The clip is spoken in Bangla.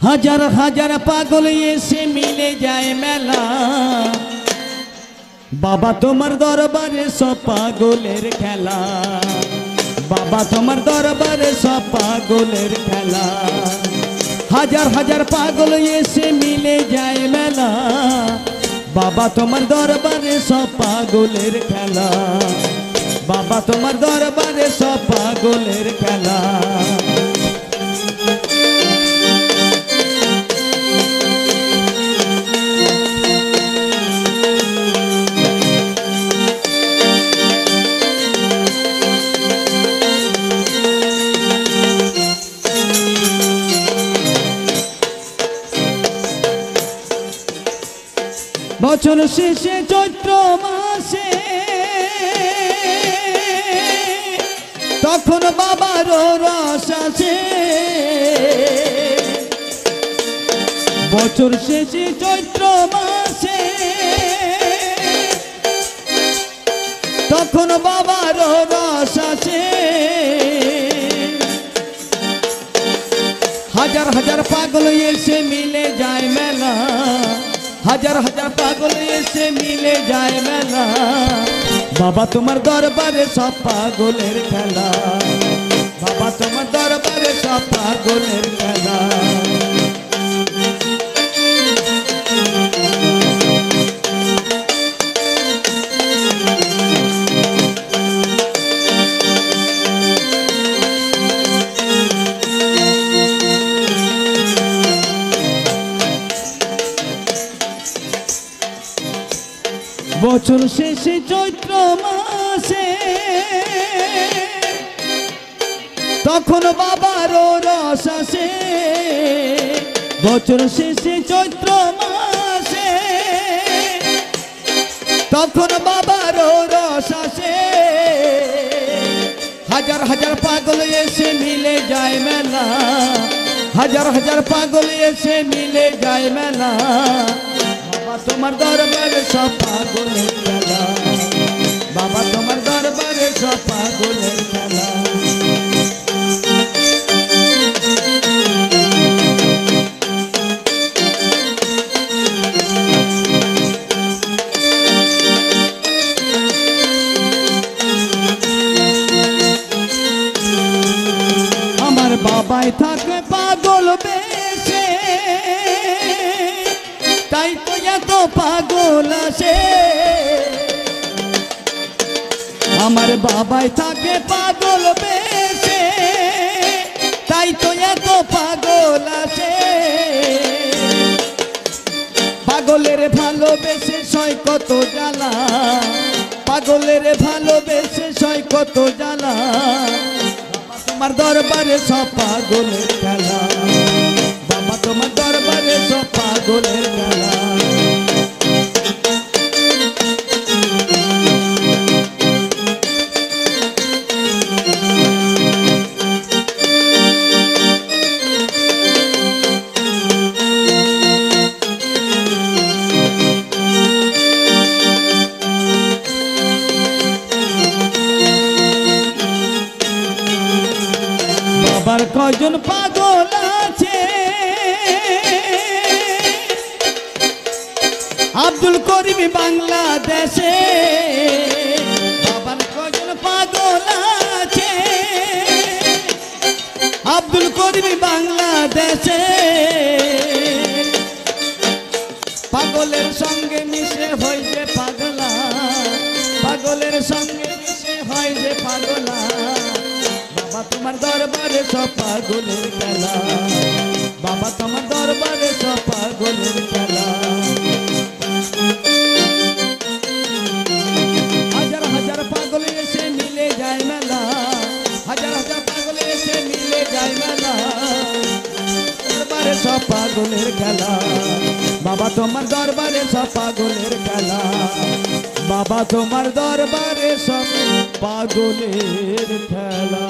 হাজার হাজার পাগল এসে মিলে যায় মেলা। বাবা তোমার দরবারে সব পাগলের খেলা, বাবা তোমার দরবারে সব পাগলের খেলা। হাজার হাজার পাগল এসে মিলে যায় মেলা, বাবা তোমার দরবারে সব পাগলের খেলা, বাবা তোমার দরবারে সব পাগলের খেলা। বছর শেষে চৈত্র মাসে তখন বাবার রস আসে। বছর শেষে চৈত্র মাসে তখন বাবার রস আসে। হাজার হাজার পাগল এসে মিলে যায় মেলা, হাজার হাজার পাগল এসে মিলে যায় মেলা, বাবা তোমার দরবারে সব পাগলের খেলা, বাবা তোমার দরবারে সব পাগলের খেলা। বছর শেষে চৈত্র মাসে তখন বাবার রস আসে। বছর শেষে চৈত্র মাসে তখন বাবার রস আসে। হাজার হাজার পাগল এসে মিলে যায় মেলা, হাজার হাজার পাগল এসে মিলে যায় মেলা, বাবা তোমার দরবারে সব পাগলের খেলা, বাবা তোমার দরবারে সব পাগলের খেলা। আমার বাবাই থাকে পাগল বেশে, তাই তো এত পাগল আসে। আমার বাবাই থাকে পাগল বেশে, তাই তো এত পাগল আসে। পাগলের ভালোবেসে সয় কত জ্বালা, পাগলের ভালোবেসে সয় কত জ্বালা, বাবা তোমার দরবারে সব পাগলের খেলা, বাবা তোমার দরবারে সব পাগলের খেলা। বাবার কয়জন পাগল আছে, আব্দুল করিম বাংলাদেশে। বাবার কয়জন পাগল আছে, আব্দুল করিম বাংলাদেশে। পাগলের সঙ্গে মিশে হয় যে পাগলা, পাগলের সঙ্গে মিশে হয় যে পাগলা, বাবা তোমার দরবারে সব পাগলের খেলা, বাবা তোমার দরবারে সব পাগলের খেলা। হাজার হাজার পাগল এসে মিলে যায় মেলা, হাজার হাজার পাগল এসে মিলে যায় মেলা, দরবারে সব পাগলের খেলা, বাবা তোমার দরবারে সব পাগলের খেলা, বাবা তোমার দরবারে সব পাগলের খেলা।